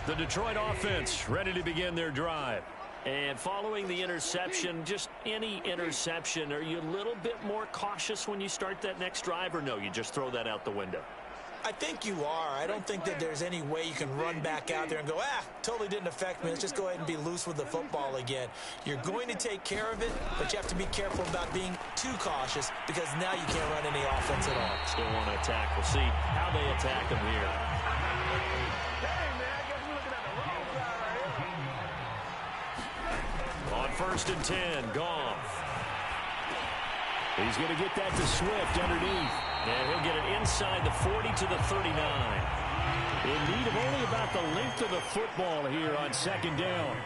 The Detroit offense ready to begin their drive. And following the interception, just any interception, are you a little bit more cautious when you start that next drive, or no, you just throw that out the window? I think you are. I don't think that there's any way you can run back out there and go, totally didn't affect me. Let's just go ahead and be loose with the football again. You're going to take care of it, but you have to be careful about being too cautious, because now you can't run any offense at all. Still want to attack. We'll see how they attack them here. On 1st and 10, Goff. He's going to get that to Swift underneath. And he'll get it inside the 40 to the 39. In need of only about the length of the football here on 2nd down.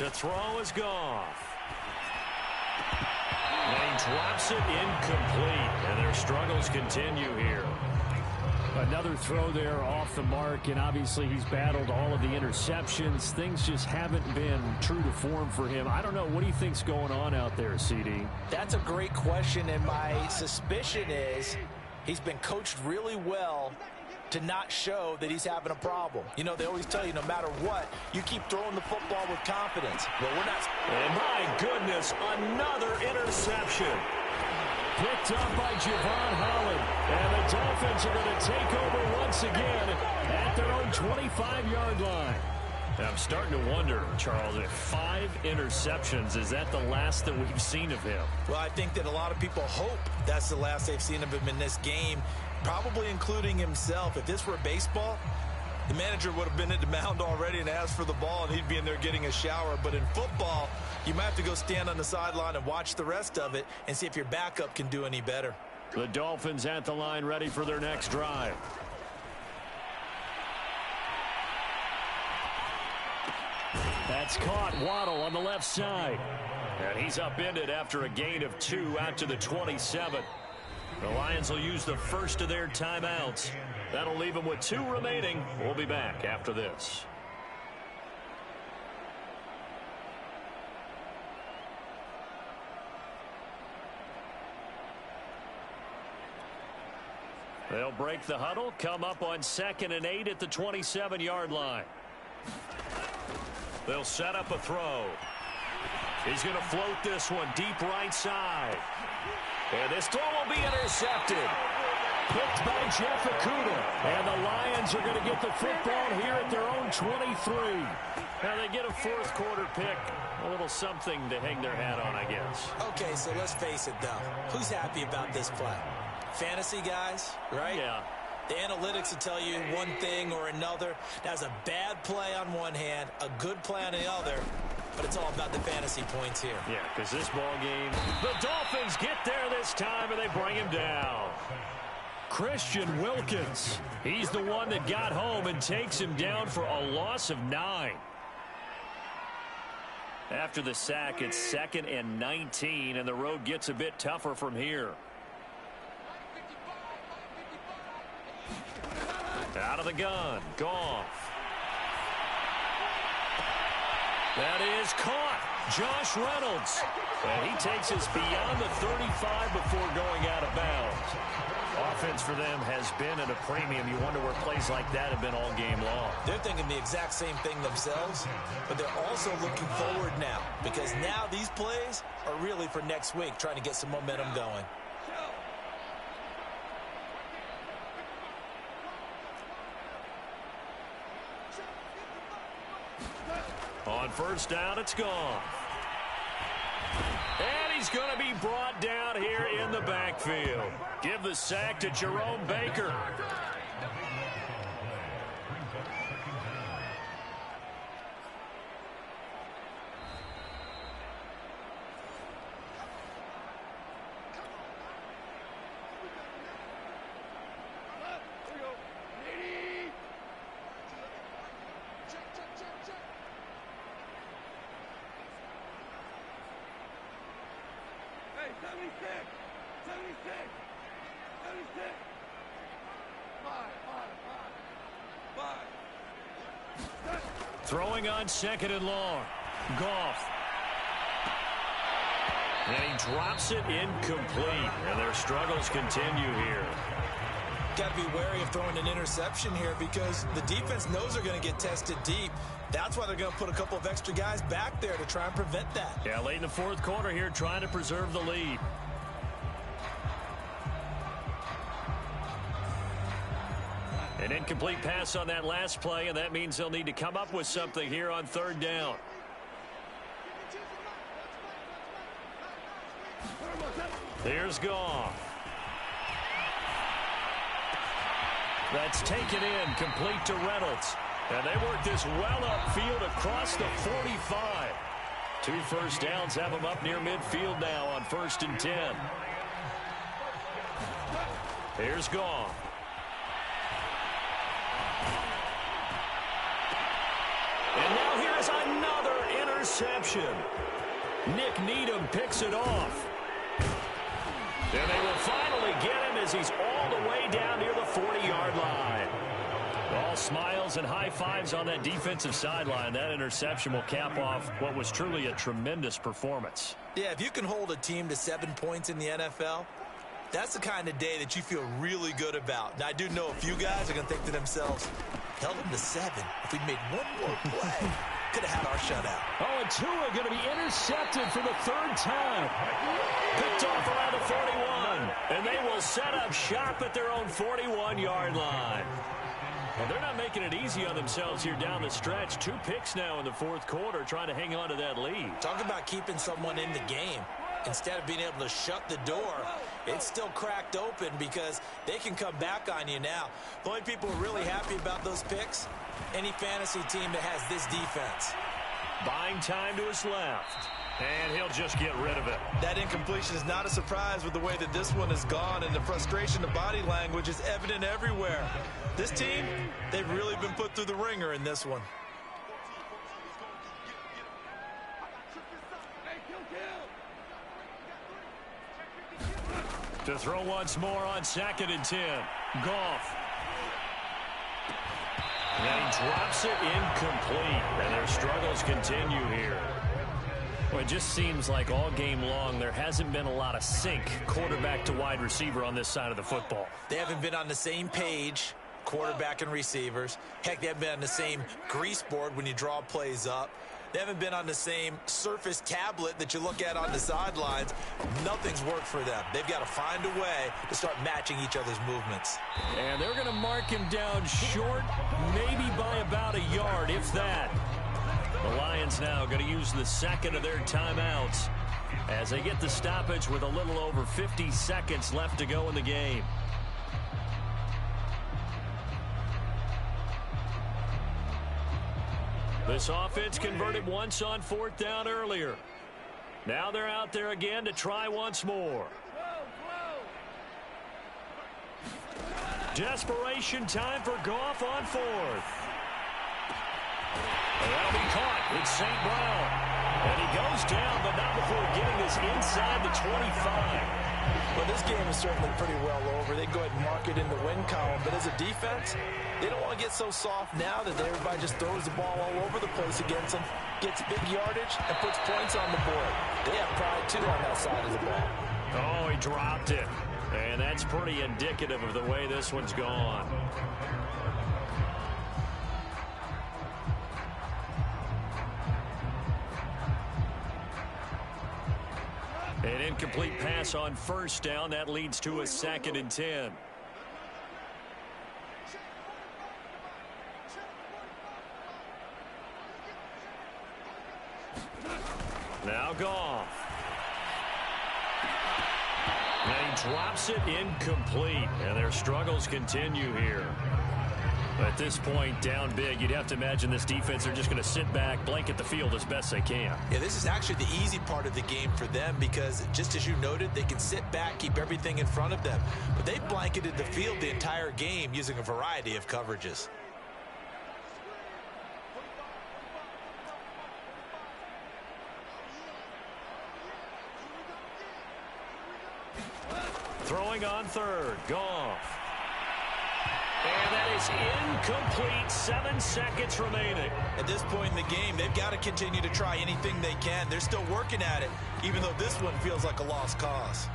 To throw is Goff. And he drops it incomplete. And their struggles continue here. Another throw there off the mark, and obviously he's battled all of the interceptions. Things just haven't been true to form for him. I don't know. What do you think's going on out there, CD? That's a great question, and my suspicion is he's been coached really well to not show that he's having a problem. You know, they always tell you no matter what, you keep throwing the football with confidence. Well, we're not. And my goodness, another interception. Picked up by Javon Holland. And the Dolphins are going to take over once again at their own 25-yard line. I'm starting to wonder, Charles, if 5 interceptions, is that the last that we've seen of him? Well, I think that a lot of people hope that's the last they've seen of him in this game, probably including himself. If this were baseball, the manager would have been at the mound already and asked for the ball, and he'd be in there getting a shower. But in football, you might have to go stand on the sideline and watch the rest of it and see if your backup can do any better. The Dolphins at the line ready for their next drive. That's caught. Waddle on the left side. And he's upended after a gain of 2 out to the 27. The Lions will use the first of their timeouts. That'll leave them with 2 remaining. We'll be back after this. They'll break the huddle, come up on 2nd and 8 at the 27-yard line. They'll set up a throw. He's going to float this one deep right side. And this throw will be intercepted. Picked by Jeff Okudah. And the Lions are going to get the football here at their own 23. Now they get a 4th quarter pick. A little something to hang their hat on, I guess. Okay, so let's face it, though. Who's happy about this play? Fantasy guys, right? Yeah. The analytics will tell you one thing or another. That's a bad play on one hand, a good play on the other, but it's all about the fantasy points here. Yeah, because this ball game, the Dolphins get there this time, and they bring him down. Christian Wilkins. He's the one that got home and takes him down for a loss of 9. After the sack, it's 2nd and 19, and the road gets a bit tougher from here. Out of the gun, Goff. That is caught. Josh Reynolds. And he takes us beyond the 35 before going out of bounds. Offense for them has been at a premium. You wonder where plays like that have been all game long. They're thinking the exact same thing themselves, but they're also looking forward now, because now these plays are really for next week, trying to get some momentum going. On 1st down, it's gone. And he's going to be brought down here in the backfield. Give the sack to Jerome Baker. Throwing on 2nd and long. Goff. And he drops it incomplete. And their struggles continue here. Got to be wary of throwing an interception here, because the defense knows they're going to get tested deep. That's why they're going to put a couple of extra guys back there to try and prevent that. Yeah, late in the 4th quarter here, trying to preserve the lead. An incomplete pass on that last play, and that means they'll need to come up with something here on 3rd down. Here's Goff. That's taken in, complete to Reynolds. And they work this well upfield across the 45. 2 first downs have them up near midfield now on 1st and 10. Here's Goff. And now here has another interception. Nick Needham picks it off. And they will finally get him as he's all the way down near the 40-yard line. All smiles and high fives on that defensive sideline. That interception will cap off what was truly a tremendous performance. Yeah, if you can hold a team to 7 points in the NFL, that's the kind of day that you feel really good about. Now, I do know a few guys are going to think to themselves, held them to 7. If we made one more play, could have had our shutout. Oh, and Tua going to be intercepted for the 3rd time. Picked off around the 41. And they will set up shop at their own 41-yard line. Well, they're not making it easy on themselves here down the stretch. 2 picks now in the 4th quarter, trying to hang on to that lead. Talk about keeping someone in the game. Instead of being able to shut the door, it's still cracked open because they can come back on you now. The only people who are really happy about those picks, any fantasy team that has this defense. Buying time to his left. And he'll just get rid of it. That incompletion is not a surprise with the way that this one has gone, and the frustration, the body language is evident everywhere. This team, they've really been put through the ringer in this one. To throw once more on 2nd and 10. Goff. And he drops it incomplete. And their struggles continue here. Well, it just seems like all game long there hasn't been a lot of sync quarterback to wide receiver on this side of the football. They haven't been on the same page, quarterback and receivers. Heck, they haven't been on the same grease board when you draw plays up. They haven't been on the same Surface tablet that you look at on the sidelines. Nothing's worked for them. They've got to find a way to start matching each other's movements. And they're going to mark him down short, maybe by about a yard, if that. The Lions now going to use the 2nd of their timeouts as they get the stoppage with a little over 50 seconds left to go in the game. This offense converted once on 4th down earlier. Now they're out there again to try once more. Desperation time for Goff on 4th. That'll be caught. It's St. Brown. And he goes down, but not before getting this inside the 25. Well, this game is certainly pretty well over. They go ahead and mark it in the win column. But as a defense, they don't want to get so soft now that everybody just throws the ball all over the place against them, gets big yardage, and puts points on the board. They have pride, too, on that side of the ball. Oh, he dropped it. And that's pretty indicative of the way this one's gone. An incomplete pass on 1st down. That leads to a 2nd and 10. Now Goff. And he drops it incomplete. And their struggles continue here. At this point, down big, you'd have to imagine this defense are just going to sit back, blanket the field as best they can. Yeah, this is actually the easy part of the game for them because, just as you noted, they can sit back, keep everything in front of them. But they blanketed the field the entire game using a variety of coverages. Throwing on 3rd, Goff. And that is incomplete. 7 seconds remaining. At this point in the game, they've got to continue to try anything they can. They're still working at it, even though this one feels like a lost cause.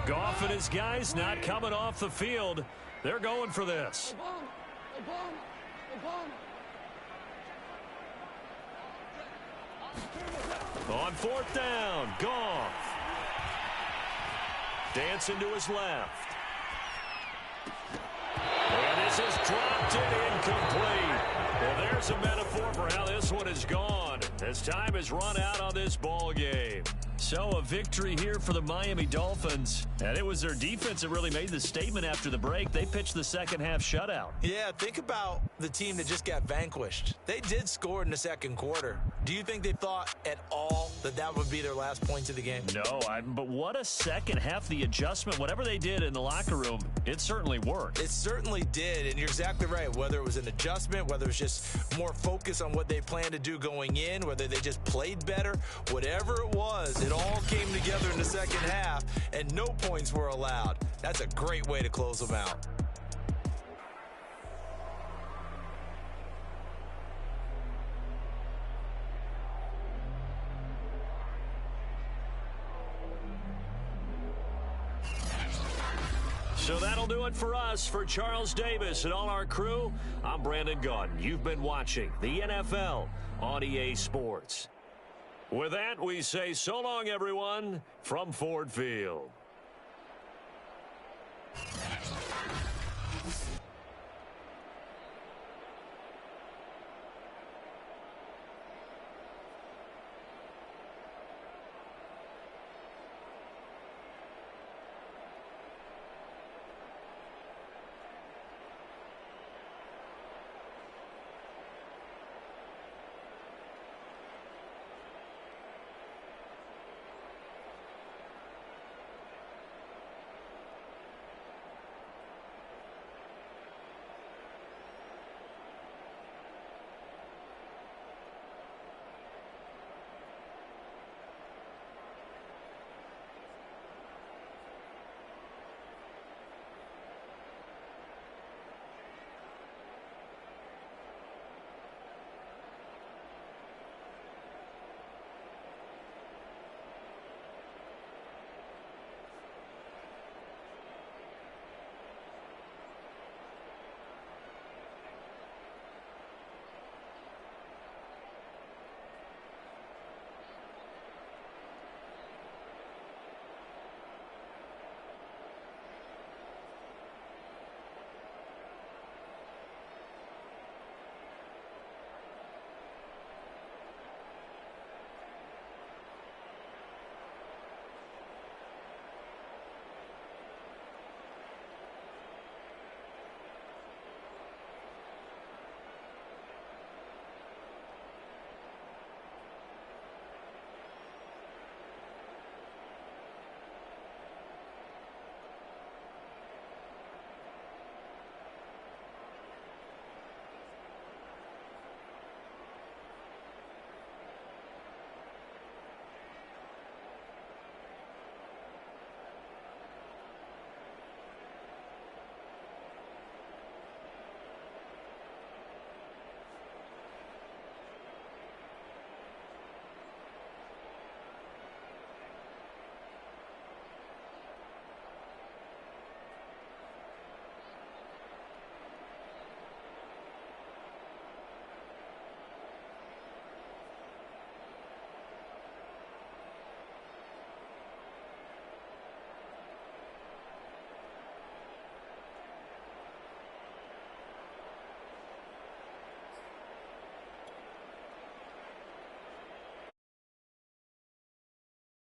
Goff and his guys not coming off the field. They're going for this. On 4th down, Goff. Dancing to his left. And this is dropped it incomplete. Well, there's a metaphor for how this one is gone as time has run out on this ball game. So a victory here for the Miami Dolphins. And it was their defense that really made the statement after the break. They pitched the second half shutout. Yeah, think about the team that just got vanquished. They did score in the second quarter. Do you think they thought at all that that would be their last points of the game? No, but what a second half. The adjustment, whatever they did in the locker room, it certainly worked. It certainly did, and you're exactly right. Whether it was an adjustment, whether it was just more focus on what they planned to do going in, whether they just played better, whatever it was, it all came together in the second half, and no points were allowed. That's a great way to close them out. So that'll do it for us. For Charles Davis and all our crew, I'm Brandon Gaudin. You've been watching the NFL on EA Sports. With that, we say so long, everyone, from Ford Field.